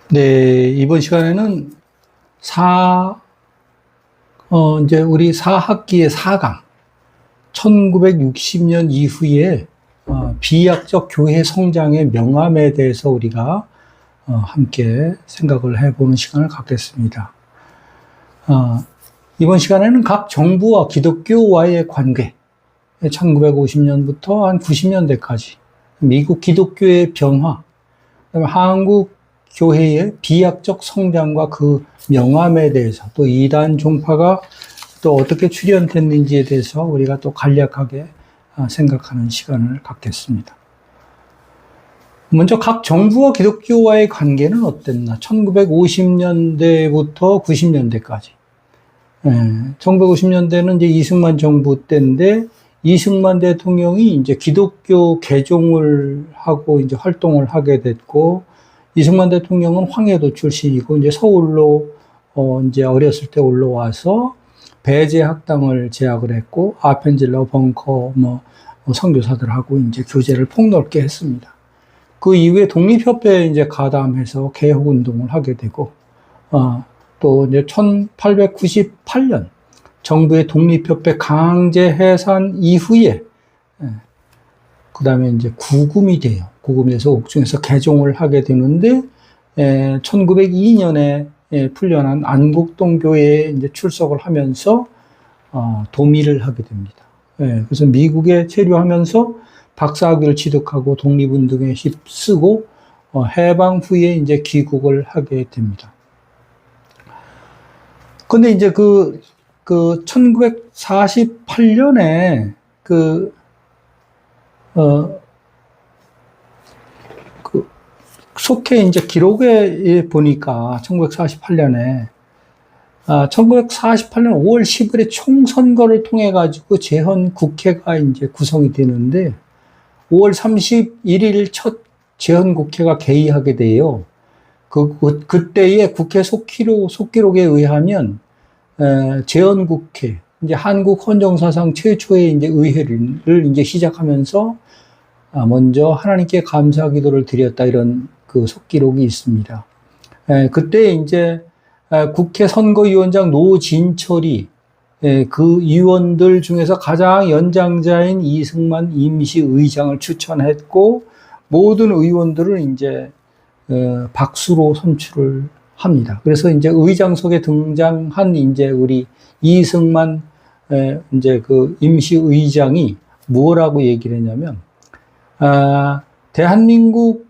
네, 이번 시간에는 이제 우리 4학기의 4강, 1960년 이후에 비약적 교회 성장의 명암에 대해서 우리가 함께 생각을 해보는 시간을 갖겠습니다. 이번 시간에는 각 정부와 기독교와의 관계, 1950년부터 한 90년대까지 미국 기독교의 변화, 그다음에 한국 교회의 비약적 성장과 그 명암에 대해서, 또 이단 종파가 또 어떻게 출현됐는지에 대해서 우리가 또 간략하게 생각하는 시간을 갖겠습니다. 먼저 각 정부와 기독교와의 관계는 어땠나? 1950년대부터 90년대까지. 1950년대는 이제 이승만 정부 때인데, 이승만 대통령이 이제 기독교 개종을 하고 이제 활동을 하게 됐고, 이승만 대통령은 황해도 출신이고, 이제 서울로, 이제 어렸을 때 올라와서 배제 학당을 제학을 했고, 아펜젤러, 벙커, 선교사들하고 이제 교제를 폭넓게 했습니다. 그 이후에 독립협회에 이제 가담해서 개혁운동을 하게 되고, 또 이제 1898년 정부의 독립협회 강제 해산 이후에, 그 다음에 이제 구금이 돼요. 구금에서 옥중에서 개종을 하게 되는데, 1902년에 풀려난 안국동 교회에 이제 출석을 하면서, 도미를 하게 됩니다. 그래서 미국에 체류하면서 박사학위를 취득하고 독립운동에 힘쓰고, 해방 후에 이제 귀국을 하게 됩니다. 근데 이제 1948년에 속해 이제 기록에 보니까 1948년에 5월 10일에 총선거를 통해 가지고 재헌 국회가 이제 구성이 되는데 5월 31일 첫 재헌 국회가 개의하게 돼요. 그때의 국회 속기록에 의하면 재헌 국회, 이제 한국 헌정사상 최초의 이제 의회를 이제 시작하면서 먼저 하나님께 감사 기도를 드렸다, 이런 그 속기록이 있습니다. 그때 이제 국회 선거위원장 노진철이 그 의원들 중에서 가장 연장자인 이승만 임시의장을 추천했고, 모든 의원들을 이제 박수로 선출을 합니다. 그래서 이제 의장석에 등장한 이제 우리 이승만 이제 그 임시의장이 뭐라고 얘기를 했냐면, 대한민국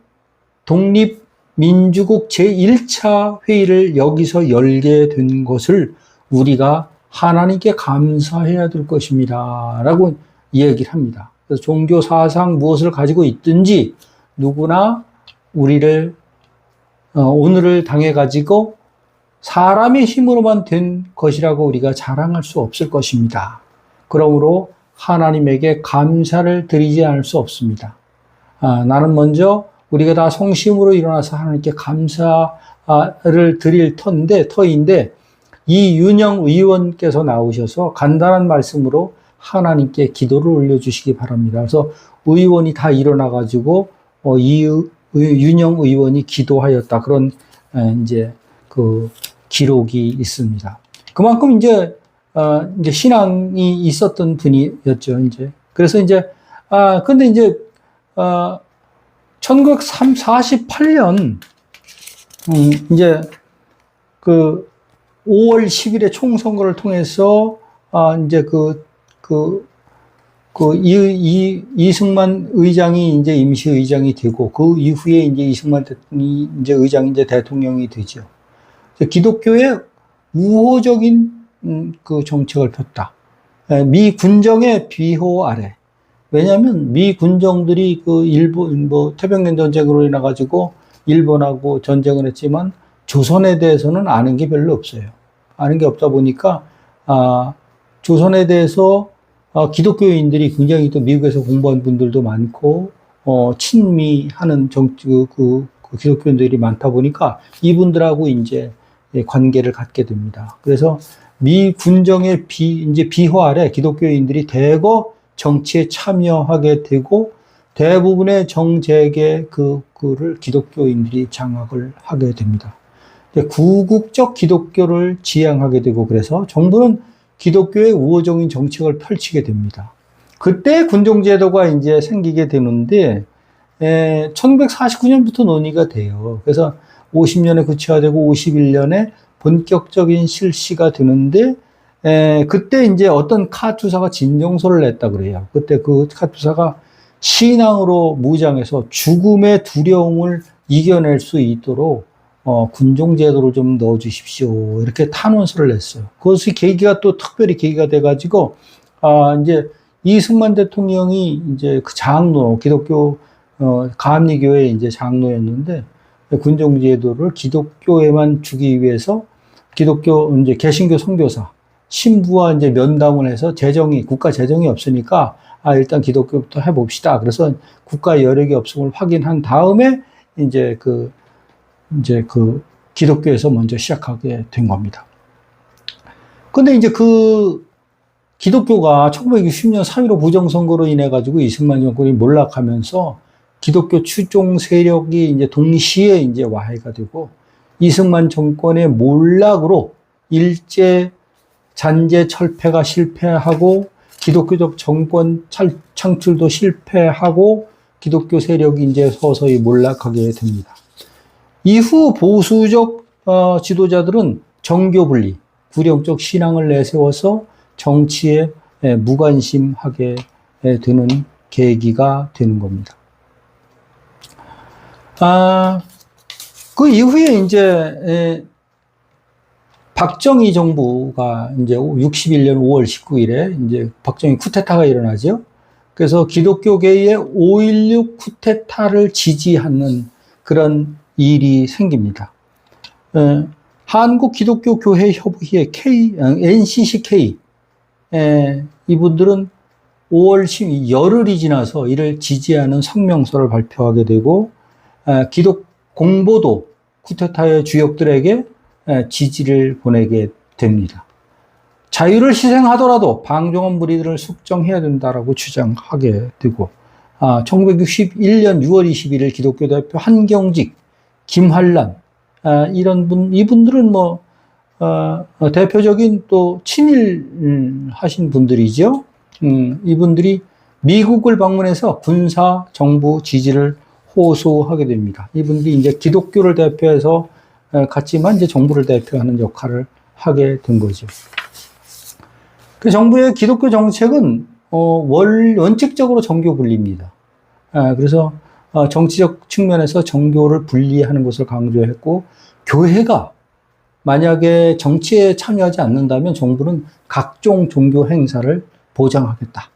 독립민주국 제1차 회의를 여기서 열게 된 것을 우리가 하나님께 감사해야 될 것입니다, 라고 얘기를 합니다. 그래서 종교 사상 무엇을 가지고 있든지 누구나 우리를 오늘을 당해 가지고 사람의 힘으로만 된 것이라고 우리가 자랑할 수 없을 것입니다. 그러므로 하나님에게 감사를 드리지 않을 수 없습니다. 나는 먼저 우리가 다 성심으로 일어나서 하나님께 감사를 드릴 터인데, 이윤영 의원께서 나오셔서 간단한 말씀으로 하나님께 기도를 올려주시기 바랍니다. 그래서 의원이 다 일어나가지고 윤영 의원이 기도하였다, 그런 이제 그 기록이 있습니다. 그만큼 이제 신앙이 있었던 분이었죠, 이제. 그래서 이제 근데 이제 1948년 이제 그 5월 10일에 총선거를 통해서 이제 이승만 의장이 이제 임시의장이 되고, 그 이후에 이제 이승만 이제 의장이 이제 대통령이 되죠. 기독교의 우호적인 그 정책을 폈다. 미 군정의 비호 아래. 왜냐하면 미 군정들이 일본 태평양 전쟁으로 인해 가지고 일본하고 전쟁을 했지만 조선에 대해서는 아는 게 별로 없어요. 아는 게 없다 보니까 조선에 대해서 기독교인들이 굉장히 또 미국에서 공부한 분들도 많고, 친미하는 기독교인들이 많다 보니까 이분들하고 이제 관계를 갖게 됩니다. 그래서 미 군정의 이제 비호 아래 기독교인들이 대거 정치에 참여하게 되고, 대부분의 정재계 그를 기독교인들이 장악을 하게 됩니다. 구국적 기독교를 지향하게 되고 그래서 정부는 기독교의 우호적인 정책을 펼치게 됩니다. 그때 군종제도가 이제 생기게 되는데 1949년부터 논의가 돼요. 그래서 50년에 구체화되고 51년에 본격적인 실시가 되는데 그때 이제 어떤 카투사가 진정서를 냈다 그래요. 그때 그 카투사가 신앙으로 무장해서 죽음의 두려움을 이겨낼 수 있도록 군종제도를 좀 넣어주십시오. 이렇게 탄원서를 냈어요. 그것이 계기가 또 특별히 계기가 돼가지고, 이제 이승만 대통령이 이제 그 장로, 기독교, 가암리교회 이제 장로였는데, 군종제도를 기독교에만 주기 위해서 기독교, 이제 개신교 선교사, 신부와 이제 면담을 해서 국가 재정이 없으니까, 일단 기독교부터 해봅시다. 그래서 국가 여력이 없음을 확인한 다음에, 이제 그 기독교에서 먼저 시작하게 된 겁니다. 근데 이제 그 기독교가 1960년 3.15 부정선거로 인해가지고 이승만 정권이 몰락하면서 기독교 추종 세력이 이제 동시에 이제 와해가 되고 이승만 정권의 몰락으로 일제 잔재 철폐가 실패하고 기독교적 정권 창출도 실패하고 기독교 세력이 이제 서서히 몰락하게 됩니다. 이후 보수적 지도자들은 정교 분리, 구령적 신앙을 내세워서 정치에 무관심하게 되는 계기가 되는 겁니다. 그 이후에 이제 박정희 정부가 이제 61년 5월 19일에 이제 박정희 쿠데타가 일어나죠. 그래서 기독교계의 5.16 쿠데타를 지지하는 그런 일이 생깁니다. 한국기독교교회협의회 NCCK 이분들은 5월 12일 열흘이 지나서 이를 지지하는 성명서를 발표하게 되고 공보도 쿠데타의 주역들에게 지지를 보내게 됩니다. 자유를 희생하더라도 방종원 무리들을 숙정해야 된다라고 주장하게 되고 1961년 6월 21일 기독교 대표 한경직, 김환란 이분들은 대표적인 또 친일 하신 분들이죠. 이분들이 미국을 방문해서 군사 정부 지지를 호소하게 됩니다. 이분들이 이제 기독교를 대표해서 갔지만 이제 정부를 대표하는 역할을 하게 된 거죠. 그 정부의 기독교 정책은 원칙적으로 정교 분리입니다. 그래서 정치적 측면에서 정교를 분리하는 것을 강조했고 교회가 만약에 정치에 참여하지 않는다면 정부는 각종 종교 행사를 보장하겠다.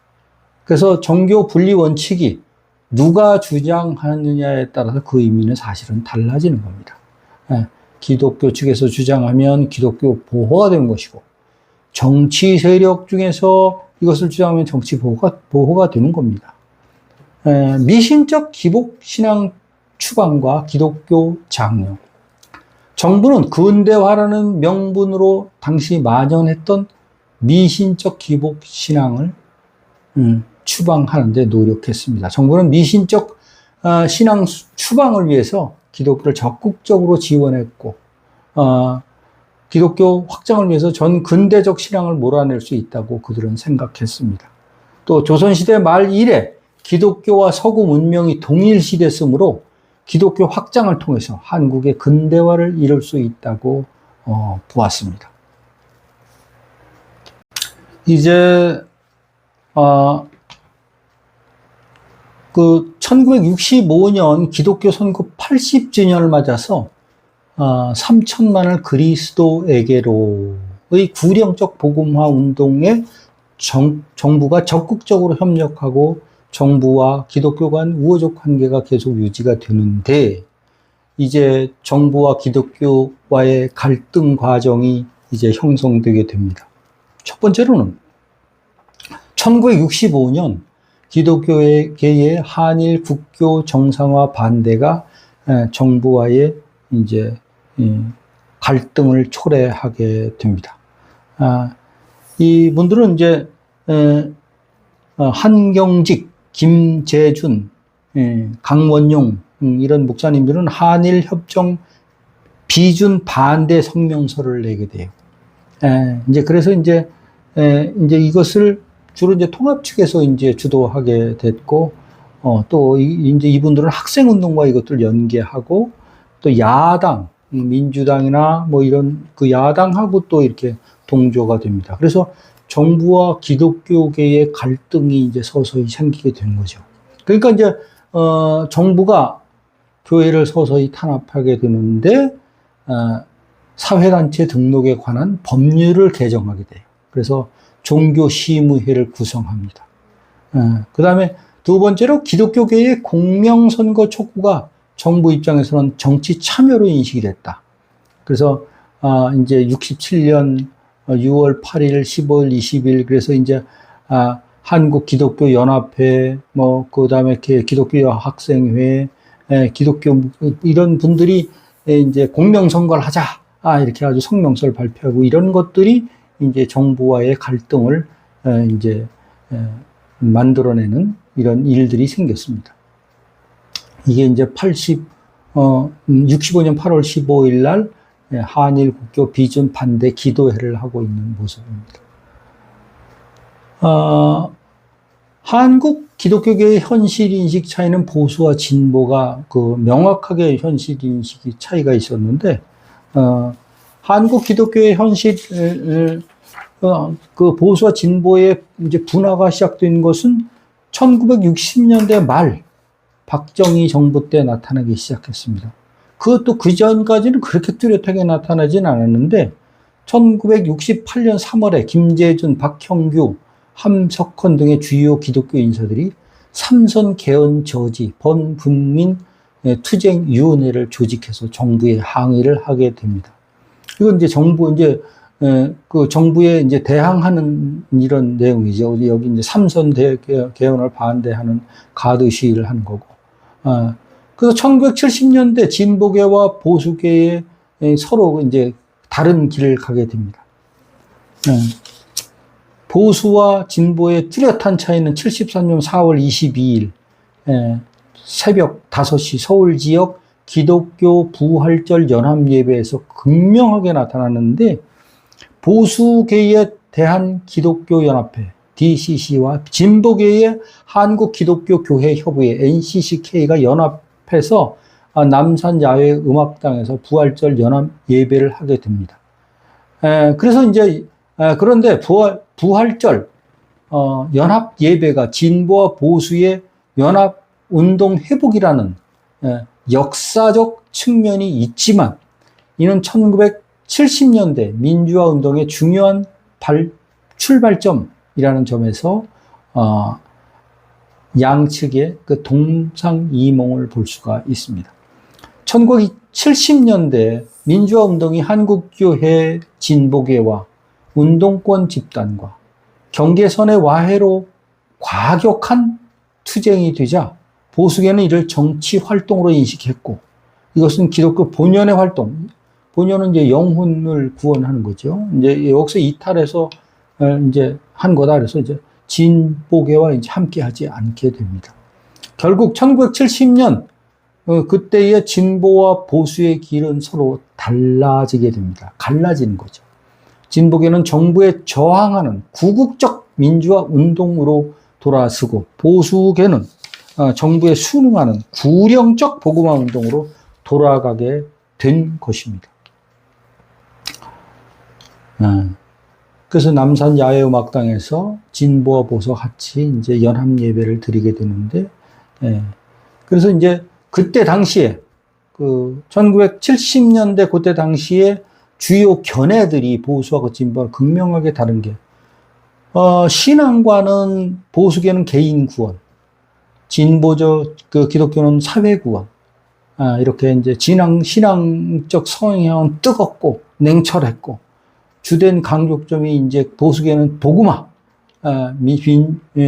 그래서 정교 분리 원칙이 누가 주장하느냐에 따라서 그 의미는 사실은 달라지는 겁니다. 기독교 측에서 주장하면 기독교 보호가 되는 것이고 정치 세력 중에서 이것을 주장하면 정치 보호가 되는 겁니다. 미신적 기복신앙 추방과 기독교 장려. 정부는 근대화라는 명분으로 당시 만연했던 미신적 기복신앙을 추방하는 데 노력했습니다. 정부는 미신적 신앙 추방을 위해서 기독교를 적극적으로 지원했고 기독교 확장을 위해서 전 근대적 신앙을 몰아낼 수 있다고 그들은 생각했습니다. 또 조선시대 말 이래 기독교와 서구 문명이 동일시됐으므로 기독교 확장을 통해서 한국의 근대화를 이룰 수 있다고 보았습니다. 이제 1965년 기독교 선거 80주년을 맞아서 3천만을 그리스도에게로의 구령적 복음화 운동에 정부가 적극적으로 협력하고 정부와 기독교 간 우호적 관계가 계속 유지가 되는데 이제 정부와 기독교와의 갈등 과정이 이제 형성되게 됩니다. 첫 번째로는 1965년 기독교계의 한일 국교 정상화 반대가 정부와의 이제 갈등을 초래하게 됩니다. 이분들은 이제 한경직, 김재준, 강원용 이런 목사님들은 한일 협정 비준 반대 성명서를 내게 돼요. 이제 그래서 이제 이것을 주로 이제 통합 측에서 이제 주도하게 됐고, 또 이제 이분들은 학생운동과 이것들 연계하고, 또 야당, 민주당이나 뭐 이런 그 야당하고 또 이렇게 동조가 됩니다. 그래서 정부와 기독교계의 갈등이 이제 서서히 생기게 된 거죠. 그러니까 이제, 정부가 교회를 서서히 탄압하게 되는데, 사회단체 등록에 관한 법률을 개정하게 돼요. 그래서 종교심의회를 구성합니다. 그 다음에 두 번째로 기독교계의 공명선거 촉구가 정부 입장에서는 정치 참여로 인식이 됐다. 그래서 이제 67년 6월 8일, 15일, 20일 그래서 이제 한국기독교연합회, 뭐 그다음에 기독교학생회, 기독교 이런 분들이 이제 공명선거를 하자, 이렇게 아주 성명서를 발표하고 이런 것들이 이제 정부와의 갈등을 이제 만들어내는 이런 일들이 생겼습니다. 이게 이제 65년 8월 15일 날 한일 국교 비준 반대 기도회를 하고 있는 모습입니다. 한국 기독교계의 현실 인식 차이는 보수와 진보가 그 명확하게 현실 인식이 차이가 있었는데, 한국 기독교의 현실, 그 보수와 진보의 이제 분화가 시작된 것은 1960년대 말 박정희 정부 때 나타나기 시작했습니다. 그것도 그 전까지는 그렇게 뚜렷하게 나타나진 않았는데 1968년 3월에 김재준, 박형규, 함석헌 등의 주요 기독교 인사들이 삼선 개헌 저지 범국민 투쟁위원회를 조직해서 정부에 항의를 하게 됩니다. 이건 이제 그 정부에 이제 대항하는 이런 내용이죠. 여기 이제 삼선 개헌을 반대하는 가드 시위를 하는 거고. 그래서 1970년대 진보계와 보수계에 서로 이제 다른 길을 가게 됩니다. 보수와 진보의 뚜렷한 차이는 73년 4월 22일 새벽 5시 서울 지역 기독교 부활절 연합예배에서 극명하게 나타났는데, 보수계의 대한기독교연합회 DCC와 진보계의 한국기독교교회협의회 NCCK가 연합해서 남산 야외 음악당에서 부활절 연합 예배를 하게 됩니다. 그래서 이제 그런데 부활절 연합 예배가 진보와 보수의 연합 운동 회복이라는 역사적 측면이 있지만, 이는 1970년대 민주화 운동의 중요한 출발점이라는 점에서 양측의 그 동상이몽을 볼 수가 있습니다. 1970년대 민주화 운동이 한국교회 진보계와 운동권 집단과 경계선의 와해로 과격한 투쟁이 되자 보수계는 이를 정치 활동으로 인식했고, 이것은 기독교 본연의 활동, 본연은 이제 영혼을 구원하는 거죠. 이제 여기서 이탈해서 이제 한 거다. 그래서 이제 진보계와 이제 함께하지 않게 됩니다. 결국 1970년 그때의 진보와 보수의 길은 서로 달라지게 됩니다. 갈라지는 거죠. 진보계는 정부에 저항하는 구국적 민주화 운동으로 돌아서고, 보수계는 정부에 순응하는 구령적 복음화 운동으로 돌아가게 된 것입니다. 그래서 남산 야외음악당에서 진보와 보수와 같이 이제 연합 예배를 드리게 되는데, 그래서 이제 그때 당시에 그 1970년대 그때 당시에 주요 견해들이 보수하고 진보가 극명하게 다른 게, 신앙과는 보수계는 개인 구원, 진보적 그 기독교는 사회 구원, 이렇게 이제 신앙적 성향은 뜨겁고 냉철했고, 주된 강조점이 이제 보수계는 복음화,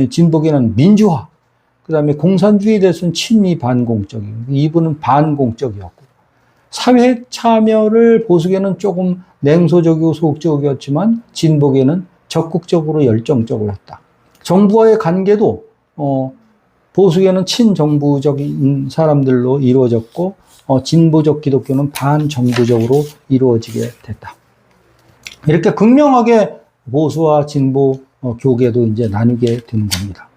진보계는 민주화, 그 다음에 공산주의에 대해서는 친미 반공적이고, 이분은 반공적이었고, 사회 참여를 보수계는 조금 냉소적이고 소극적이었지만 진보계는 적극적으로 열정적으로 했다. 정부와의 관계도 보수계는 친정부적인 사람들로 이루어졌고, 진보적 기독교는 반정부적으로 이루어지게 됐다. 이렇게 극명하게 보수와 진보 교계도 이제 나뉘게 되는 겁니다.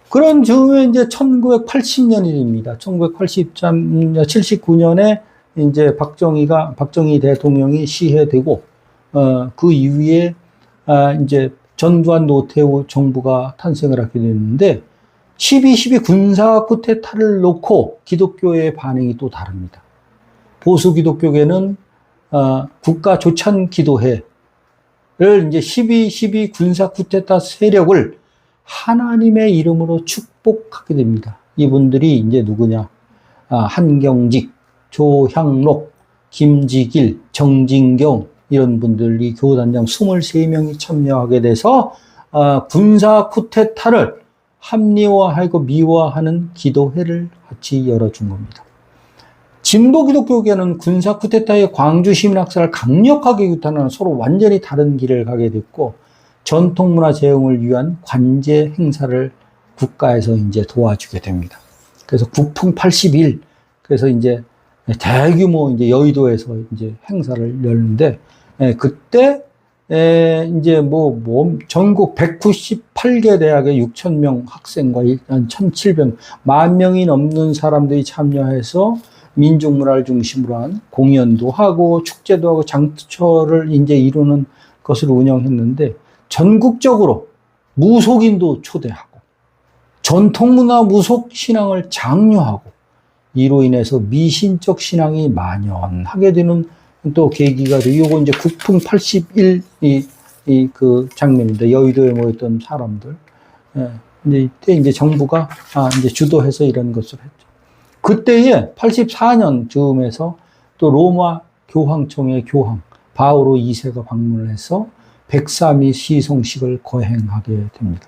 그런 즈음에 이제 1980년이 됩니다. 1979년에 이제 박정희 대통령이 시해되고, 그 이후에, 이제 전두환 노태우 정부가 탄생을 하게 됐는데, 12.12 군사 쿠데타를 놓고 기독교의 반응이 또 다릅니다. 보수 기독교계는, 국가 조찬 기도회를 이제 12.12 군사 쿠데타 세력을 하나님의 이름으로 축복하게 됩니다. 이분들이 이제 누구냐? 한경직, 조향록, 김지길, 정진경, 이런 분들이 교단장 23명이 참여하게 돼서, 군사 쿠데타를 합리화하고 미화하는 기도회를 같이 열어준 겁니다. 진보 기독교계는 군사 쿠데타의 광주 시민학살을 강력하게 규탄하는 서로 완전히 다른 길을 가게 됐고, 전통문화 제흥을 위한 관제 행사를 국가에서 이제 도와주게 됩니다. 그래서 국풍 81, 그래서 이제 대규모 이제 여의도에서 이제 행사를 열는데, 그때 이제 전국 198개 대학의 6,000명 학생과 한 1,700, 10,000명이 넘는 사람들이 참여해서 민족문화를 중심으로 한 공연도 하고 축제도 하고 장터를 이제 이루는 것을 운영했는데, 전국적으로 무속인도 초대하고 전통문화 무속 신앙을 장려하고, 이로 인해서 미신적 신앙이 만연하게 되는 또 계기가 되고, 요거 이제 국풍 81 그 장면입니다. 여의도에 모였던 사람들. 이제 이때 이제 정부가 이제 주도해서 이런 것을 했죠. 그때에 84년 즈음에서 또 로마 교황청의 교황 바오로 2세가 방문을 해서 103위 시송식을 거행하게 됩니다.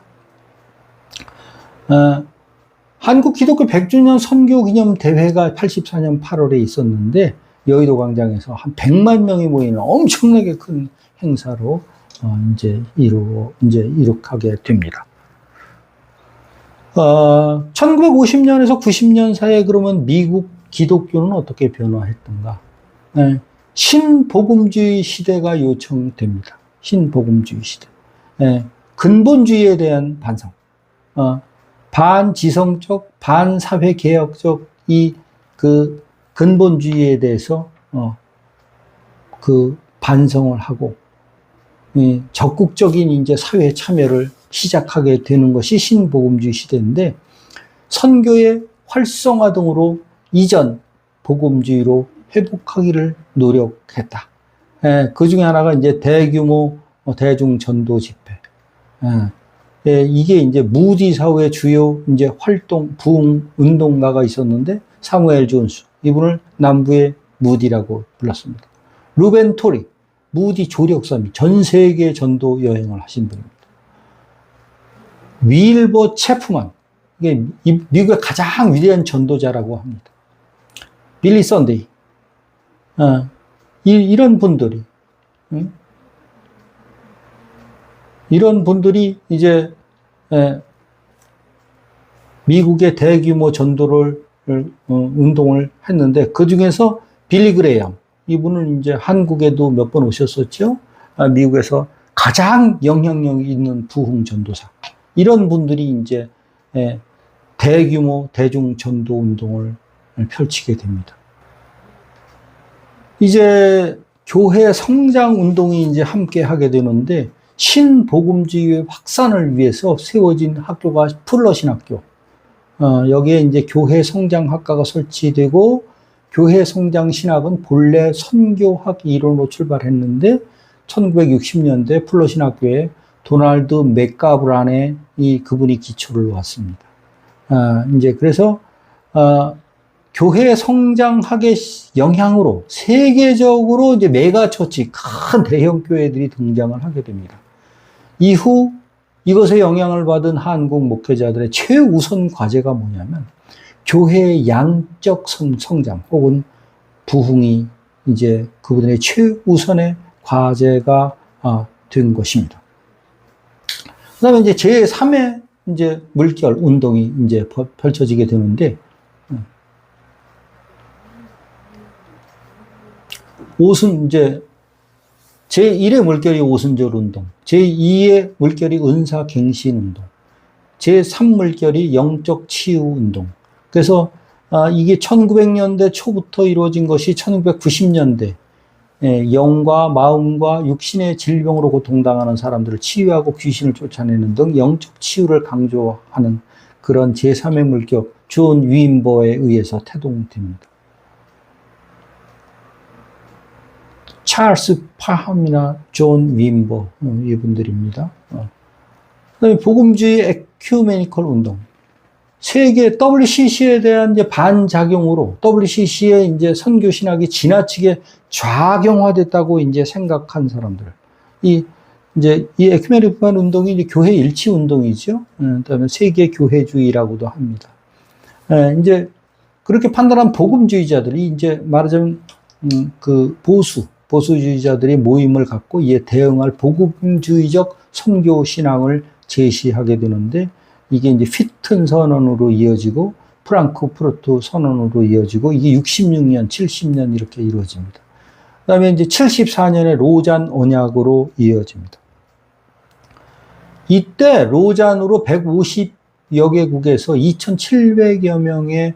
한국 기독교 100주년 선교 기념 대회가 84년 8월에 있었는데, 여의도 광장에서 한 100만 명이 모이는 엄청나게 큰 행사로 이제 이룩하게 됩니다. 1950년에서 90년 사이에 그러면 미국 기독교는 어떻게 변화했던가? 신복음주의 시대가 요청됩니다. 신복음주의 시대. 근본주의에 대한 반성. 반지성적, 반사회개혁적 그 근본주의에 대해서 그 반성을 하고, 적극적인 이제 사회 참여를 시작하게 되는 것이 신복음주의 시대인데, 선교의 활성화 등으로 이전 복음주의로 회복하기를 노력했다. 그 중에 하나가 이제 대규모 대중 전도 집회. 이게 이제 무디 사후의 주요 이제 부흥 운동가가 있었는데, 사무엘 존스, 이분을 남부의 무디라고 불렀습니다. 루벤 토리, 무디 조력사입니다. 전 세계 전도 여행을 하신 분입니다. 윌버 체프만, 이게 미국의 가장 위대한 전도자라고 합니다. 빌리 선데이, 이런 분들이, 이런 분들이 이제 미국의 대규모 전도를 운동을 했는데, 그 중에서 빌리 그레이엄, 이분은 이제 한국에도 몇 번 오셨었죠. 미국에서 가장 영향력 있는 부흥 전도사. 이런 분들이 이제 대규모 대중 전도 운동을 펼치게 됩니다. 이제 교회 성장 운동이 이제 함께 하게 되는데, 신복음주의의 확산을 위해서 세워진 학교가 풀러신학교. 여기에 이제 교회 성장학과가 설치되고, 교회 성장 신학은 본래 선교학 이론으로 출발했는데, 1960년대 풀러신학교에 도널드 맥가브란의 그분이 기초를 놓았습니다. 이제 그래서 교회 성장학의 영향으로 세계적으로 이제 메가처치, 큰 대형 교회들이 등장을 하게 됩니다. 이후 이것에 영향을 받은 한국 목회자들의 최우선 과제가 뭐냐면, 교회의 양적 성장 혹은 부흥이 이제 그분의 최우선의 과제가 된 것입니다. 그 다음에 이제 제3의 이제 물결 운동이 이제 펼쳐지게 되는데, 이제 제1의 물결이 오순절 운동, 제2의 물결이 은사갱신 운동, 제3물결이 영적 치유 운동. 그래서 이게 1900년대 초부터 이루어진 것이 1990년대 영과 마음과 육신의 질병으로 고통당하는 사람들을 치유하고 귀신을 쫓아내는 등 영적 치유를 강조하는 그런 제3의 물결 존 위인버에 의해서 태동됩니다. 찰스 파함이나 존 위인버 이분들입니다. 그다음에 복음주의 에큐메니컬 운동. 세계 WCC에 대한 이제 반작용으로 WCC의 이제 선교 신학이 지나치게 좌경화됐다고 이제 생각한 사람들. 이 에큐메니컬 운동이 이제 교회 일치 운동이죠. 그다음에 세계 교회주의라고도 합니다. 이제 그렇게 판단한 복음주의자들이 이제 말하자면 그 보수주의자들이 모임을 갖고 이에 대응할 복음주의적 선교 신앙을 제시하게 되는데, 이게 이제 피튼 선언으로 이어지고 프랑크푸르트 선언으로 이어지고, 이게 66년, 70년 이렇게 이루어집니다. 그 다음에 이제 74년에 로잔 언약으로 이어집니다. 이때 로잔으로 150여 개국에서 2,700여 명의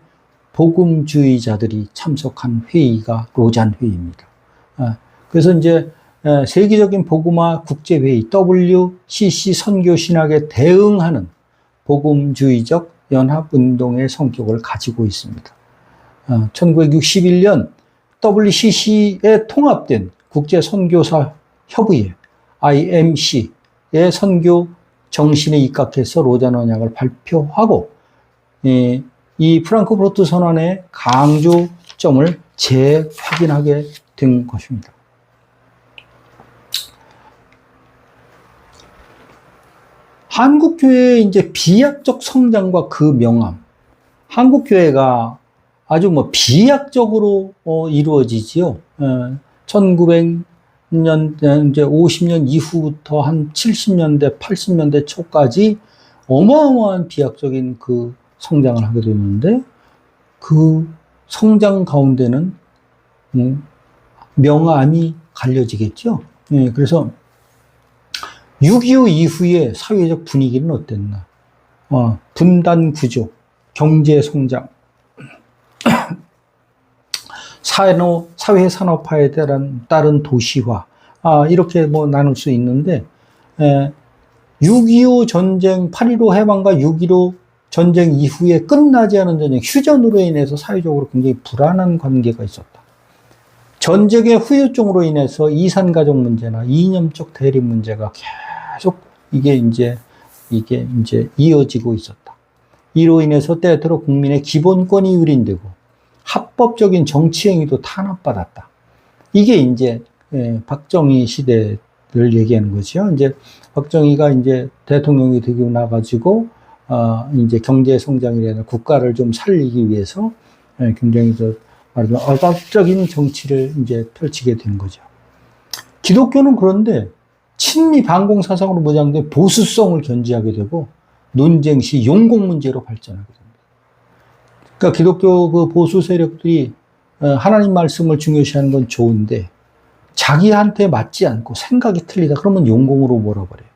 복음주의자들이 참석한 회의가 로잔 회의입니다. 그래서 이제 세계적인 복음화 국제회의 WCC 선교 신학에 대응하는 복음주의적 연합운동의 성격을 가지고 있습니다. 1961년 WCC에 통합된 국제선교사 협의회 IMC의 선교 정신에 입각해서 로잔 언약을 발표하고, 이 프랑크푸르트 선언의 강조점을 재확인하게 된 것입니다. 한국교회의 이제 비약적 성장과 그 명암. 한국교회가 아주 비약적으로 이루어지지요. 1900년, 이제 50년 이후부터 한 70년대, 80년대 초까지 어마어마한 비약적인 그 성장을 하게 되는데, 그 성장 가운데는 명암이 갈려지겠죠. 그래서 6.25 이후의 사회적 분위기는 어땠나? 분단 구조, 경제 성장, 사회 산업화에 따른 도시화, 이렇게 나눌 수 있는데, 6.25 전쟁, 8.15 해방과 6.15 전쟁 이후에 끝나지 않은 전쟁, 휴전으로 인해서 사회적으로 굉장히 불안한 관계가 있었다. 전쟁의 후유증으로 인해서 이산가족 문제나 이념적 대립 문제가 계속 이게 이제 이어지고 있었다. 이로 인해서 때때로 국민의 기본권이 유린되고 합법적인 정치행위도 탄압받았다. 이게 이제 박정희 시대를 얘기하는 거죠. 이제 박정희가 이제 대통령이 되고 나가지고 이제 경제 성장이라는 국가를 좀 살리기 위해서 굉장히 말하자면 억압적인 정치를 이제 펼치게 된 거죠. 기독교는 그런데 친미 반공 사상으로 무장된 보수성을 견지하게 되고 논쟁 시 용공 문제로 발전하게 됩니다. 그러니까 기독교 그 보수 세력들이 하나님 말씀을 중요시하는 건 좋은데 자기한테 맞지 않고 생각이 틀리다 그러면 용공으로 몰아버려요.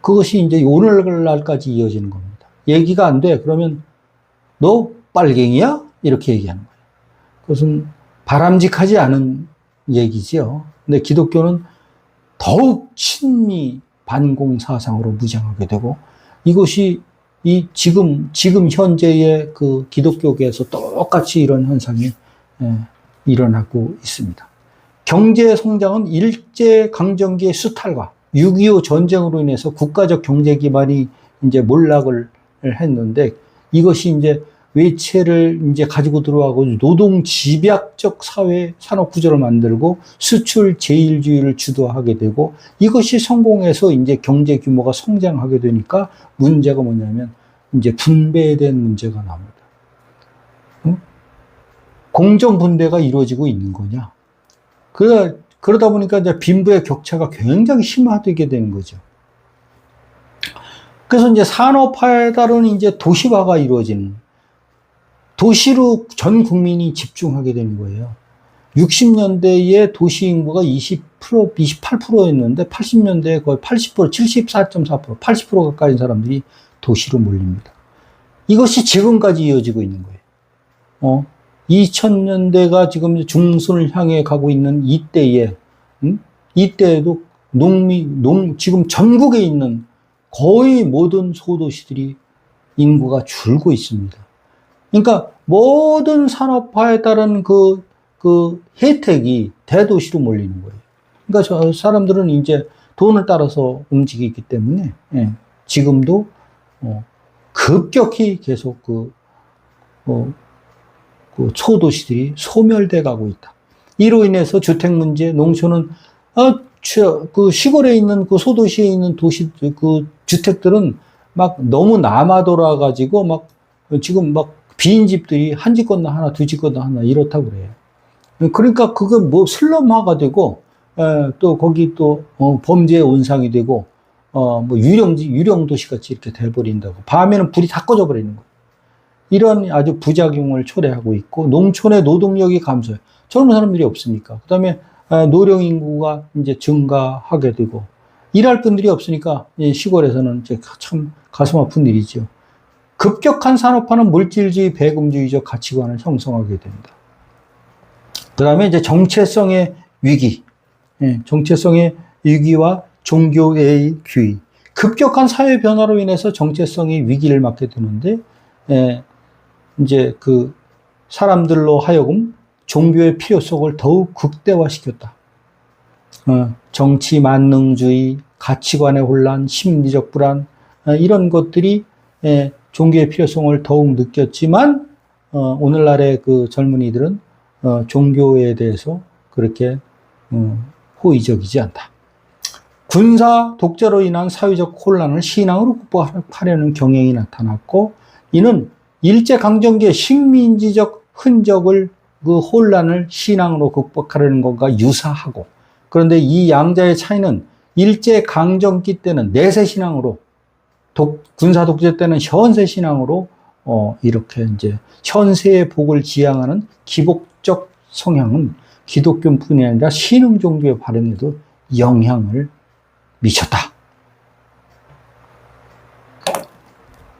그것이 이제 오늘날까지 이어지는 겁니다. 얘기가 안 돼. 그러면 너 빨갱이야? 이렇게 얘기하는 거예요. 그것은 바람직하지 않은 얘기지요. 근데 기독교는 더욱 친미 반공 사상으로 무장하게 되고, 이것이 지금 현재의 그 기독교계에서 똑같이 이런 현상이 일어나고 있습니다. 경제 성장은 일제 강점기의 수탈과 6.25 전쟁으로 인해서 국가적 경제 기반이 이제 몰락을 했는데, 이것이 이제 외채를 이제 가지고 들어가고 노동 집약적 사회 산업 구조를 만들고 수출 제일주의를 주도하게 되고, 이것이 성공해서 이제 경제 규모가 성장하게 되니까 문제가 뭐냐면 이제 분배된 문제가 나옵니다. 공정 분배가 이루어지고 있는 거냐? 그러다 보니까 이제 빈부의 격차가 굉장히 심화되게 되는 거죠. 그래서 이제 산업화에 따른 이제 도시화가 이루어지는, 도시로 전 국민이 집중하게 되는 거예요. 60년대에 도시 인구가 20%, 28%였는데 80년대에 거의 80%, 74.4%, 80% 가까이 사람들이 도시로 몰립니다. 이것이 지금까지 이어지고 있는 거예요. 2000년대가 지금 중순을 향해 가고 있는 이때에, 이때에도 지금 전국에 있는 거의 모든 소도시들이 인구가 줄고 있습니다. 그러니까 모든 산업화에 따른 그 혜택이 대도시로 몰리는 거예요. 그러니까 사람들은 이제 돈을 따라서 움직이기 때문에, 지금도, 급격히 계속 그 소도시들이 소멸돼 가고 있다. 이로 인해서 주택 문제, 농촌은, 그 시골에 있는 그 소도시에 있는 그 주택들은 막 너무 남아 돌아가지고 막 지금 막 빈 집들이 한 집 건너 하나, 두 집 건너 하나 이렇다고 그래요. 그러니까 그게 뭐 슬럼화가 되고, 또 거기 또, 범죄의 온상이 되고, 뭐 유령 도시같이 이렇게 돼버린다고. 밤에는 불이 다 꺼져 버리는 거예요. 이런 아주 부작용을 초래하고 있고, 농촌의 노동력이 감소해요. 젊은 사람들이 없으니까. 그 다음에 노령 인구가 이제 증가하게 되고, 일할 분들이 없으니까 시골에서는 이제 참 가슴 아픈 일이죠. 급격한 산업화는 물질주의, 배금주의적 가치관을 형성하게 된다. 그 다음에 이제 정체성의 위기, 정체성의 위기와 종교의 귀의. 급격한 사회 변화로 인해서 정체성의 위기를 맞게 되는데, 이제 그 사람들로 하여금 종교의 필요성을 더욱 극대화시켰다. 정치 만능주의, 가치관의 혼란, 심리적 불안, 이런 것들이 종교의 필요성을 더욱 느꼈지만, 오늘날의 그 젊은이들은 종교에 대해서 그렇게 호의적이지 않다. 군사 독재로 인한 사회적 혼란을 신앙으로 극복하려는 경향이 나타났고, 이는 일제강점기의 식민지적 흔적을, 그 혼란을 신앙으로 극복하려는 것과 유사하고, 그런데 이 양자의 차이는 일제강점기 때는 내세신앙으로, 군사 독재 때는 현세신앙으로 이렇게 이제 현세의 복을 지향하는 기복적 성향은 기독교뿐이 아니라 신흥 종교의 발행에도 영향을 미쳤다.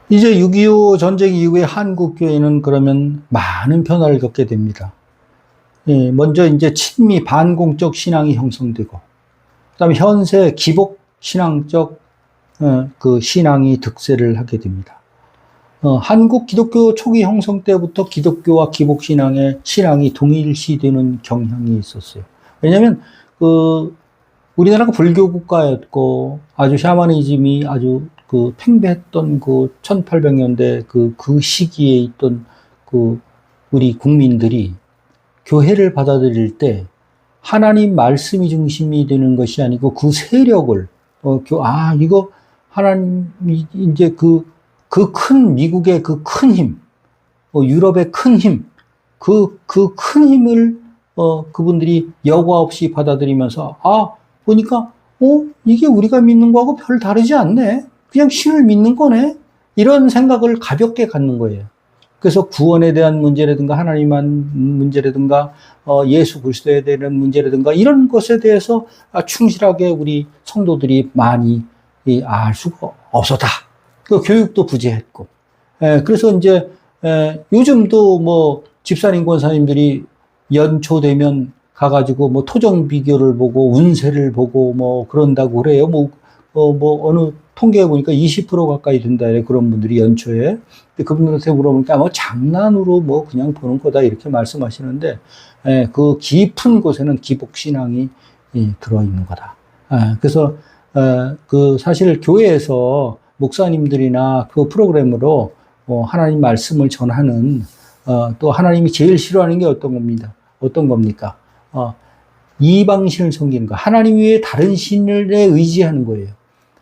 이제 6.25 전쟁 이후에 한국교회는 그러면 많은 변화를 겪게 됩니다. 먼저 이제 친미 반공적 신앙이 형성되고, 그 다음에 현세 기복 신앙적 그 신앙이 득세를 하게 됩니다. 한국 기독교 초기 형성 때부터 기독교와 기복 신앙이 동일시되는 경향이 있었어요. 왜냐하면 우리나라가 불교 국가였고 아주 샤머니즘이 아주 그 팽배했던 그 1800년대 그 시기에 있던 그 우리 국민들이 교회를 받아들일 때 하나님 말씀이 중심이 되는 것이 아니고 그 세력을 이거 하나님이 이제 그 큰 미국의 그 큰 힘, 유럽의 큰 힘, 그 큰 힘을 그분들이 여과 없이 받아들이면서 보니까 이게 우리가 믿는 거하고 별 다르지 않네. 그냥 신을 믿는 거네. 이런 생각을 가볍게 갖는 거예요. 그래서 구원에 대한 문제라든가 하나님만 문제라든가 예수 그리스도에 대한 문제라든가 이런 것에 대해서 충실하게 우리 성도들이 많이 알 수가 없었다. 그 교육도 부재했고. 그래서 이제 요즘도 뭐 집사님 권사님들이 연초되면 가가지고 뭐 토정 비교를 보고 운세를 보고 뭐 그런다고 그래요. 뭐 어느 통계에 보니까 20% 가까이 된다. 그런 분들이 연초에. 근데 그분들한테 물어보니까 뭐 장난으로 뭐 그냥 보는 거다 이렇게 말씀하시는데, 그 깊은 곳에는 기복신앙이 들어있는 거다. 그래서, 그 사실 교회에서 목사님들이나 그 프로그램으로 하나님 말씀을 전하는, 또 하나님이 제일 싫어하는 게 어떤 겁니까? 이방신을 섬기는 거. 하나님 외에 다른 신에 의지하는 거예요.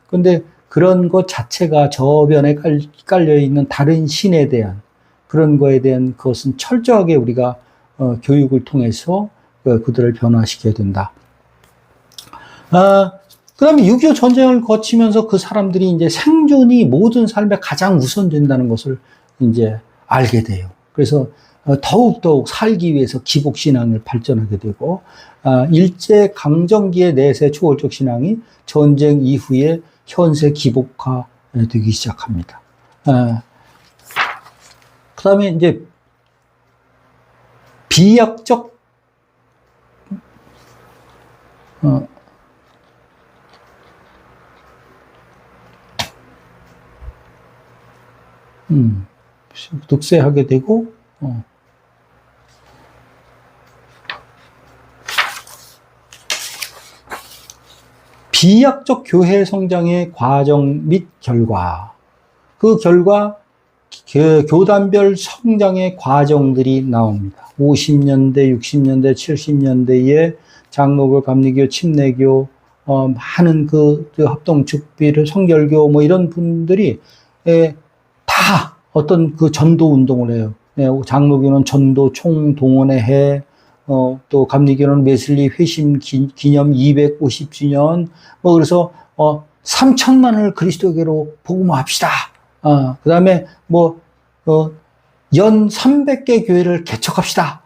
그런데 그런 것 자체가 저변에 깔려 있는 다른 신에 대한 그런 거에 대한 그것은 철저하게 우리가 교육을 통해서 그들을 변화시켜야 된다. 다음에 6.25 전쟁을 거치면서 그 사람들이 이제 생존이 모든 삶에 가장 우선된다는 것을 이제 알게 돼요. 그래서 더욱더욱 살기 위해서 기복신앙을 발전하게 되고, 일제 강점기의 내세 초월적 신앙이 전쟁 이후에 현세 기복화 되기 시작합니다. 그 다음에 이제 비약적, 득세하게 되고, 비약적 교회 성장의 과정 및 결과, 그 결과 교단별 성장의 과정들이 나옵니다. 50년대, 60년대, 70년대에 장로교, 감리교, 침례교, 많은 그 합동 축비를 성결교 뭐 이런 분들이 다 어떤 그 전도 운동을 해요. 장로교는 전도 총동원회 해, 또 감리교는 웨슬리 회심 기념 250주년, 뭐 그래서 3천만을 그리스도교로 복음화합시다. 그 다음에 연 300개 교회를 개척합시다.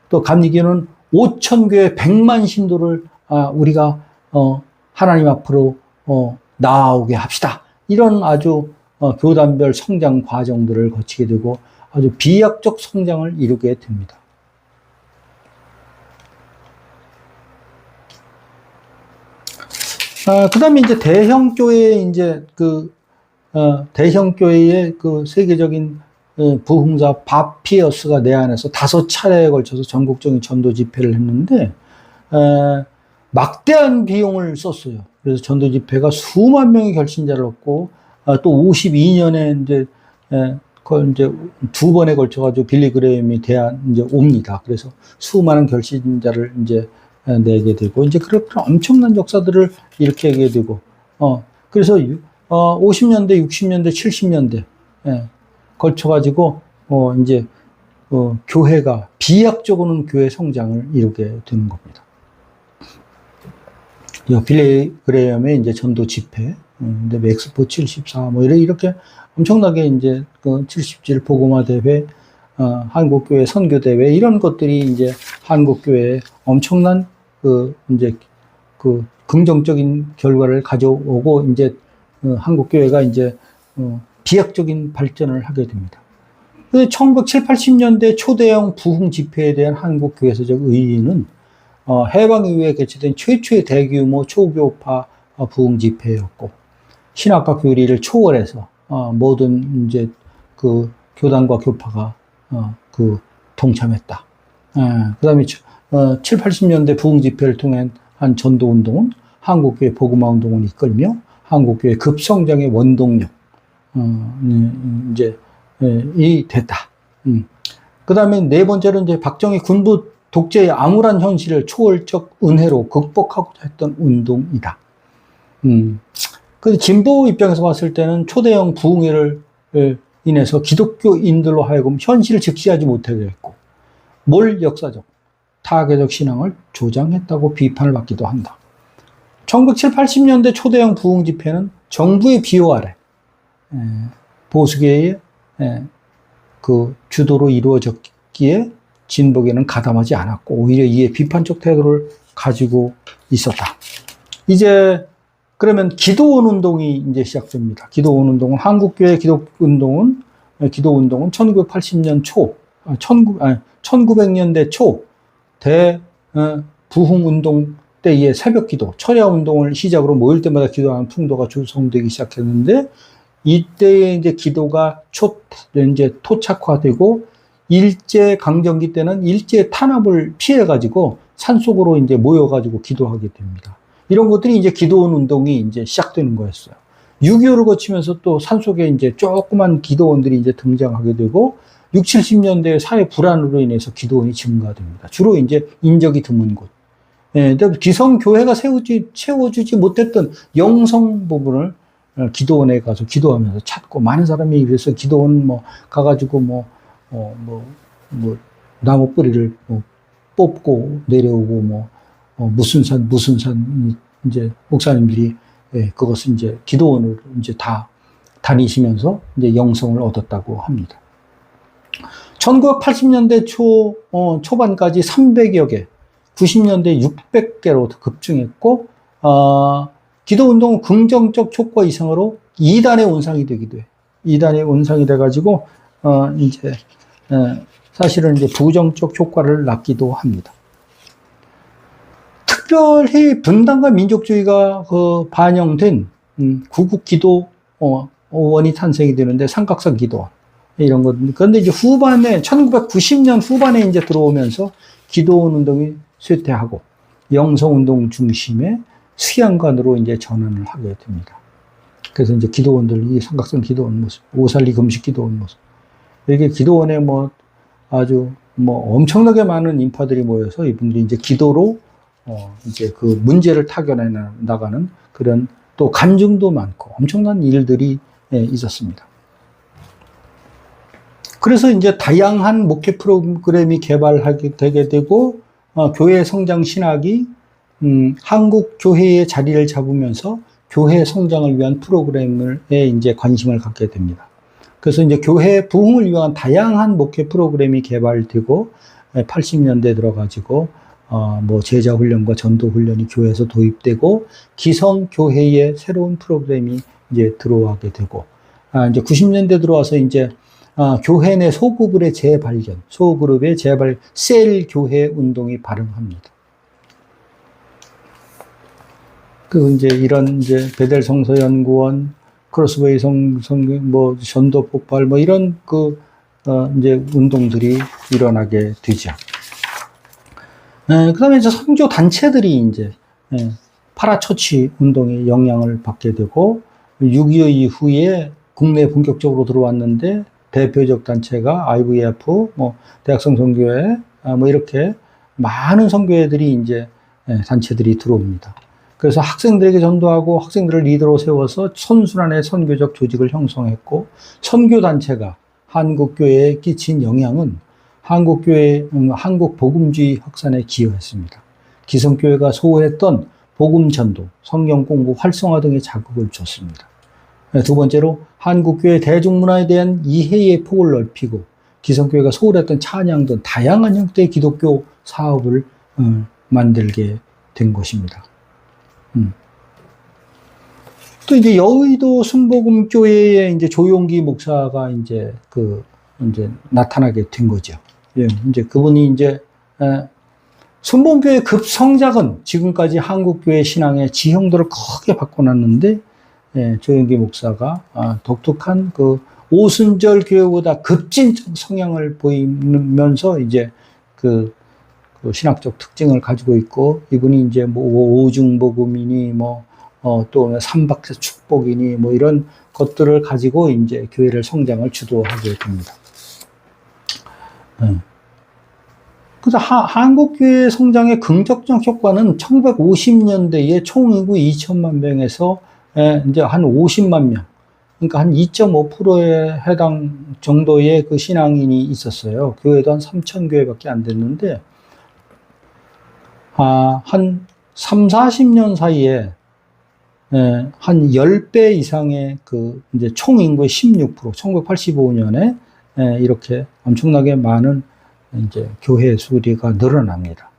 또 감리교는 5,000교회 100만 신도를 우리가 하나님 앞으로 나아오게 합시다. 이런 아주 교단별 성장 과정들을 거치게 되고 아주 비약적 성장을 이루게 됩니다. 그 다음에 이제 대형교회의 이제 대형교회의 그 세계적인 부흥사 밥 피어스가 내 안에서 5차례에 걸쳐서 전국적인 전도 집회를 했는데, 막대한 비용을 썼어요. 그래서 전도 집회가 수만 명의 결신자를 얻고, 또 52년에 그걸 이제 2번에 걸쳐가지고 빌리 그레이엄이 이제 옵니다. 그래서 수많은 결신자를 이제 내게 되고, 이제 그런 엄청난 역사들을 일으키게 되고, 그래서 50년대, 60년대, 70년대, 걸쳐가지고, 이제, 교회가, 비약적으로는 교회 성장을 이루게 되는 겁니다. 빌리 그레이엄의 이제 전도 집회, 근데 엑스포 74, 뭐 이렇게 엄청나게 이제 77 복음화 대회, 한국교회 선교대회, 이런 것들이 이제 한국교회에 엄청난 긍정적인 결과를 가져오고, 이제, 한국교회가 이제, 비약적인 발전을 하게 됩니다. 1970, 80년대 초대형 부흥 집회에 대한 한국교회사적 의의는, 해방 이후에 개최된 최초의 대규모 초교파 부흥 집회였고, 신학과 교리를 초월해서, 모든 이제 교단과 교파가, 동참했다. 그 다음에 7, 80년대 부흥 집회를 통한 한 전도 운동은 한국교회 복음화 운동을 이끌며 한국교회 급성장의 원동력, 이 됐다. 그 다음에 네 번째로 이제 박정희 군부 독재의 암울한 현실을 초월적 은혜로 극복하고자 했던 운동이다. 그 진보 입장에서 봤을 때는 초대형 부흥회를 인해서 기독교인들로 하여금 현실을 직시하지 못하게 했고, 몰 역사적, 타계적 신앙을 조장했다고 비판을 받기도 한다. 1970, 80년대 초대형 부흥 집회는 정부의 비호 아래 보수계의 그 주도로 이루어졌기에 진보계는 가담하지 않았고, 오히려 이에 비판적 태도를 가지고 있었다. 이제 그러면 기도원 운동이 이제 시작됩니다. 기도원 운동은 한국교회 기도운동은 1980년 초, 1900년대 초 부흥운동 때의 새벽기도, 철야운동을 시작으로 모일 때마다 기도하는 풍도가 조성되기 시작했는데, 이때에 이제 기도가 이제 토착화되고, 일제 강점기 때는 일제 탄압을 피해가지고 산속으로 이제 모여가지고 기도하게 됩니다. 이런 것들이 이제 기도원 운동이 이제 시작되는 거였어요. 6.25를 거치면서 또 산속에 이제 조그만 기도원들이 이제 등장하게 되고, 60, 70년대 사회 불안으로 인해서 기도원이 증가됩니다. 주로 이제 인적이 드문 곳. 기성교회가 채워주지 못했던 영성 부분을 기도원에 가서 기도하면서 찾고, 많은 사람이 그래서 기도원 가가지고 나무 뿌리를 뽑고 내려오고 무슨 산 이제 목사님들이 그것을 이제 기도원을 이제 다 다니시면서 이제 영성을 얻었다고 합니다. 1980년대 초반까지 300여 개, 90년대 600개로 급증했고, 기도 운동은 긍정적 효과 이상으로 2단의 온상이 되기도 해. 2단의 온상이 돼가지고, 이제, 사실은 이제 부정적 효과를 낳기도 합니다. 특별히 분단과 민족주의가 반영된 구국 기도원이 탄생이 되는데, 삼각산 기도원. 이런 것. 그런데 이제 후반에, 1990년 후반에 이제 들어오면서 기도원 운동이 쇠퇴하고, 영성 운동 중심의 수양관으로 이제 전환을 하게 됩니다. 그래서 이제 기도원들, 이 삼각산 기도원 모습, 오살리 금식 기도원 모습. 이렇게 기도원에 뭐 아주 뭐 엄청나게 많은 인파들이 모여서 이분들이 이제 기도로 이제 그 문제를 타결해 나가는 그런 또 간증도 많고 엄청난 일들이 있었습니다. 그래서 이제 다양한 목회 프로그램이 개발하게 되게 되고, 교회 성장 신학이, 한국 교회의 자리를 잡으면서 교회 성장을 위한 프로그램에 이제 관심을 갖게 됩니다. 그래서 이제 교회 부흥을 위한 다양한 목회 프로그램이 개발되고, 80년대 들어가지고, 뭐 제자 훈련과 전도 훈련이 교회에서 도입되고, 기성 교회의 새로운 프로그램이 이제 들어가게 되고, 이제 90년대 들어와서 이제 교회 내 소그룹의 재발견, 셀 교회 운동이 발흥합니다. 이제 이런 이제 베델 성서 연구원, 크로스웨이 뭐 전도 폭발, 뭐 이런 이제 운동들이 일어나게 되죠. 그 다음에 이제 선교 단체들이 이제 파라처치 운동에 영향을 받게 되고, 6.25 이후에 국내에 본격적으로 들어왔는데, 대표적 단체가 IVF, 뭐 대학성 선교회, 뭐 이렇게 많은 선교회들이 이제 단체들이 들어옵니다. 그래서 학생들에게 전도하고 학생들을 리더로 세워서 선순환의 선교적 조직을 형성했고, 선교 단체가 한국 교회에 끼친 영향은 한국 복음주의 확산에 기여했습니다. 기성교회가 소홀했던 복음 전도, 성경 공부 활성화 등의 자극을 줬습니다. 두 번째로 한국교회 대중문화에 대한 이해의 폭을 넓히고, 기성교회가 소홀했던 찬양 등 다양한 형태의 기독교 사업을 만들게 된 것입니다. 또 이제 여의도 순복음교회에 이제 조용기 목사가 이제 이제 나타나게 된 거죠. 예, 이제 그분이 이제 순복음교회 급성장은 지금까지 한국교회 신앙의 지형도를 크게 바꿔놨는데, 조용기 목사가 독특한 오순절 교회보다 급진적 성향을 보이면서 이제 그 신학적 특징을 가지고 있고, 이분이 이제 뭐 오중복음이니 또 삼박자 축복이니 뭐 이런 것들을 가지고 이제 교회를 성장을 주도하게 됩니다. 그래서 한국교회 성장의 긍정적 효과는 1950년대에 총인구 2천만 명에서 이제 한 50만 명, 그러니까 한 2.5%에 해당 정도의 그 신앙인이 있었어요. 교회도 한 3천 교회밖에 안 됐는데, 한 3, 40년 사이에 한 10배 이상의 이제 총 인구의 16%, 1985년에 이렇게 엄청나게 많은 이제 교회 수가 늘어납니다.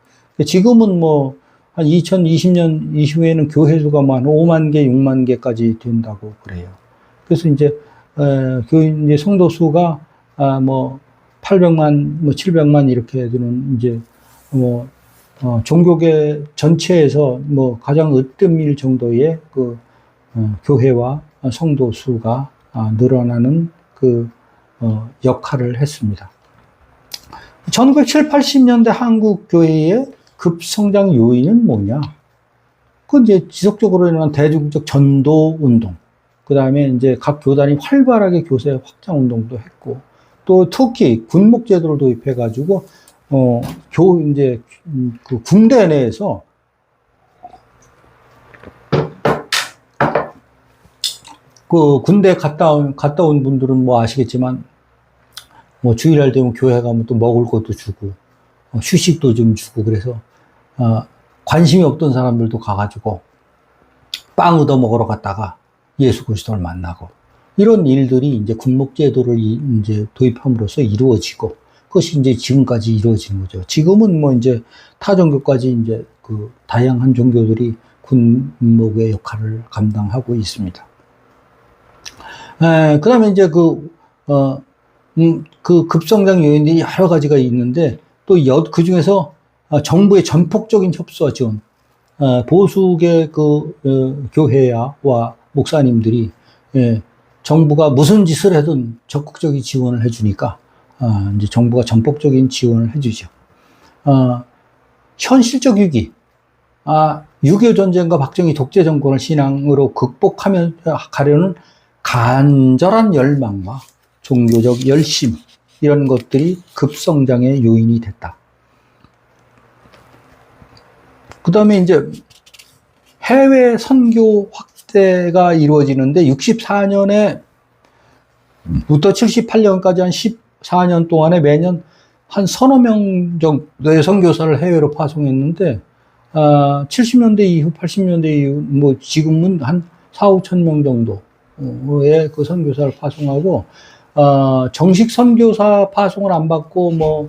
지금은 뭐 한 2020년 이후에는 교회 수가 한 5만 개, 6만 개까지 된다고 그래요. 그래서 이제 이제 성도 수가 뭐 800만, 뭐 700만 이렇게 되는 이제 종교계 전체에서 뭐 가장 으뜸일 정도의 교회와 성도 수가 늘어나는 역할을 했습니다. 1970, 80년대 한국 교회의 급성장 요인은 뭐냐? 이제 지속적으로 일어난 대중적 전도 운동, 그 다음에 이제 각 교단이 활발하게 교세 확장 운동도 했고, 또 특히 군목 제도를 도입해가지고 이제 그 군대 내에서 군대 갔다 온 분들은 뭐 아시겠지만, 뭐 주일날 되면 교회 가면 또 먹을 것도 주고 휴식도 좀 주고, 그래서 관심이 없던 사람들도 가가지고 빵 얻어 먹으러 갔다가 예수 그리스도를 만나고 이런 일들이 이제 군목제도를 이제 도입함으로써 이루어지고 그것이 이제 지금까지 이루어지는 거죠. 지금은 뭐 이제 타 종교까지 이제 그 다양한 종교들이 군목의 역할을 감당하고 있습니다. 그 다음에 이제 그 급성장 요인들이 여러 가지가 있는데 또 그 중에서 정부의 전폭적인 협조와 지원, 보수계 교회와 목사님들이 정부가 무슨 짓을 해든 적극적인 지원을 해주니까 이제 정부가 전폭적인 지원을 해주죠. 현실적 위기, 6.25 전쟁과 박정희 독재 정권을 신앙으로 극복하며 가려는 간절한 열망과 종교적 열심 이런 것들이 급성장의 요인이 됐다. 그 다음에 이제 해외 선교 확대가 이루어지는데 64년에부터 78년까지 한 14년 동안에 매년 한 서너 명 정도의 선교사를 해외로 파송했는데 70년대 이후, 80년대 이후 뭐 지금은 한 4, 5천 명 정도의 그 선교사를 파송하고 정식 선교사 파송을 안 받고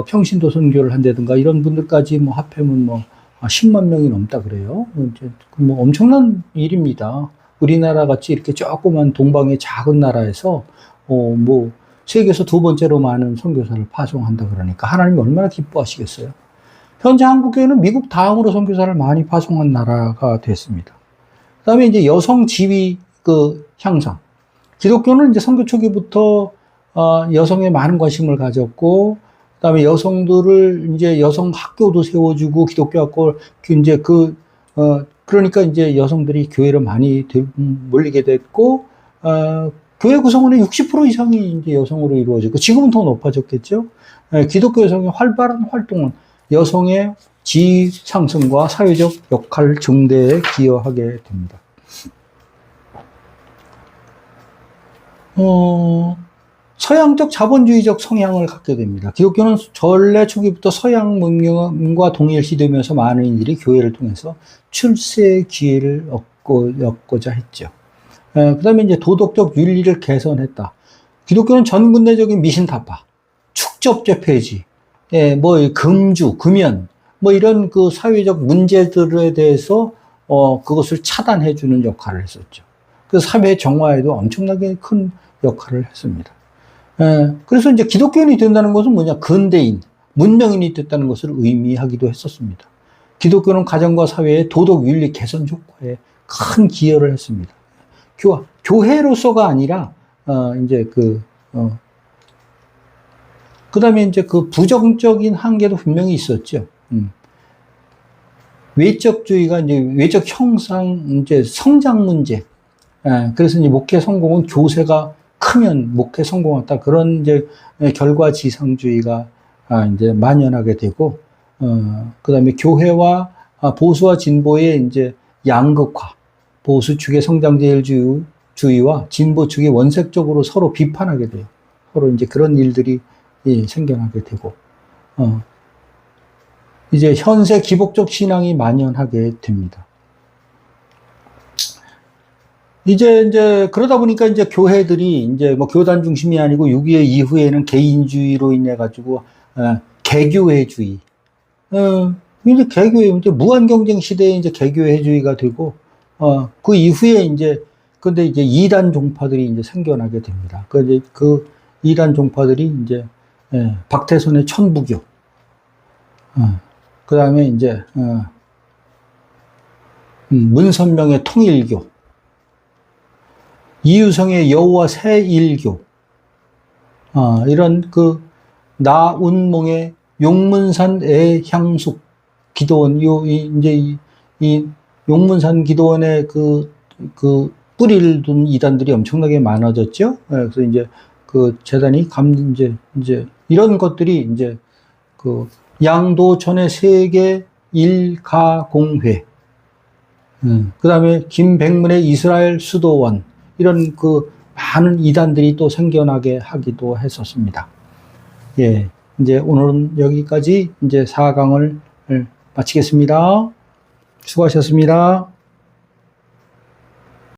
평신도 선교를 한다든가 이런 분들까지 합하면 10만 명이 넘다 그래요. 엄청난 일입니다. 우리나라 같이 이렇게 조그만 동방의 작은 나라에서 세계에서 두 번째로 많은 선교사를 파송한다 그러니까 하나님이 얼마나 기뻐하시겠어요. 현재 한국교회는 미국 다음으로 선교사를 많이 파송한 나라가 됐습니다. 그 다음에 이제 여성 지위 향상. 기독교는 이제 선교 초기부터 여성에 많은 관심을 가졌고, 그다음에 여성들을 이제 여성 학교도 세워주고 기독교 학교 이제 그러니까 이제 여성들이 교회를 많이 몰리게 됐고, 교회 구성원의 60% 이상이 이제 여성으로 이루어지고 지금은 더 높아졌겠죠. 기독교 여성의 활발한 활동은 여성의 지위 상승과 사회적 역할 증대에 기여하게 됩니다. 서양적 자본주의적 성향을 갖게 됩니다. 기독교는 전래 초기부터 서양 문명과 동일시되면서 많은 이들이 교회를 통해서 출세의 기회를 얻고자 했죠. 그 다음에 이제 도덕적 윤리를 개선했다. 기독교는 전근대적인 미신타파, 축접제 폐지, 금주, 금연, 이런 그 사회적 문제들에 대해서, 그것을 차단해주는 역할을 했었죠. 그 사회 정화에도 엄청나게 큰 역할을 했습니다. 그래서 이제 기독교인이 된다는 것은 뭐냐? 근대인, 문명인이 됐다는 것을 의미하기도 했었습니다. 기독교는 가정과 사회의 도덕 윤리 개선 효과에 큰 기여를 했습니다. 교회로서가 아니라, 그 다음에 이제 그 부정적인 한계도 분명히 있었죠. 외적주의가 이제 외적 형상, 이제 성장 문제. 그래서 이제 목회 성공은 교세가 크면 목회 성공했다. 그런 이제 결과지상주의가 이제 만연하게 되고, 그 다음에 교회와 보수와 진보의 이제 양극화, 보수 측의 성장제일주의와 진보 측이 원색적으로 서로 비판하게 돼요. 서로 이제 그런 일들이 생겨나게 되고, 이제 현세 기복적 신앙이 만연하게 됩니다. 이제 그러다 보니까 이제 교회들이 이제 교단 중심이 아니고 6.25 이후에는 개인주의로 인해 가지고 개교회주의, 이제 이제 무한 경쟁 시대에 이제 개교회주의가 되고, 그 이후에 근데 이제 이단 종파들이 이제 생겨나게 됩니다. 그 이단 종파들이 이제 박태선의 천부교, 그 다음에 이제 문선명의 통일교, 이유성의 여호와 새일교, 이런 나운몽의 용문산 애향숙 기도원, 이 용문산 기도원의 뿌리를 둔 이단들이 엄청나게 많아졌죠. 그래서 이제 그 재단이 이제 이런 것들이 이제 양도천의 세계 일가공회, 그 다음에 김백문의 이스라엘 수도원, 이런 많은 이단들이 또 생겨나게 하기도 했었습니다. 예. 이제 오늘은 여기까지 이제 4강을 마치겠습니다. 수고하셨습니다.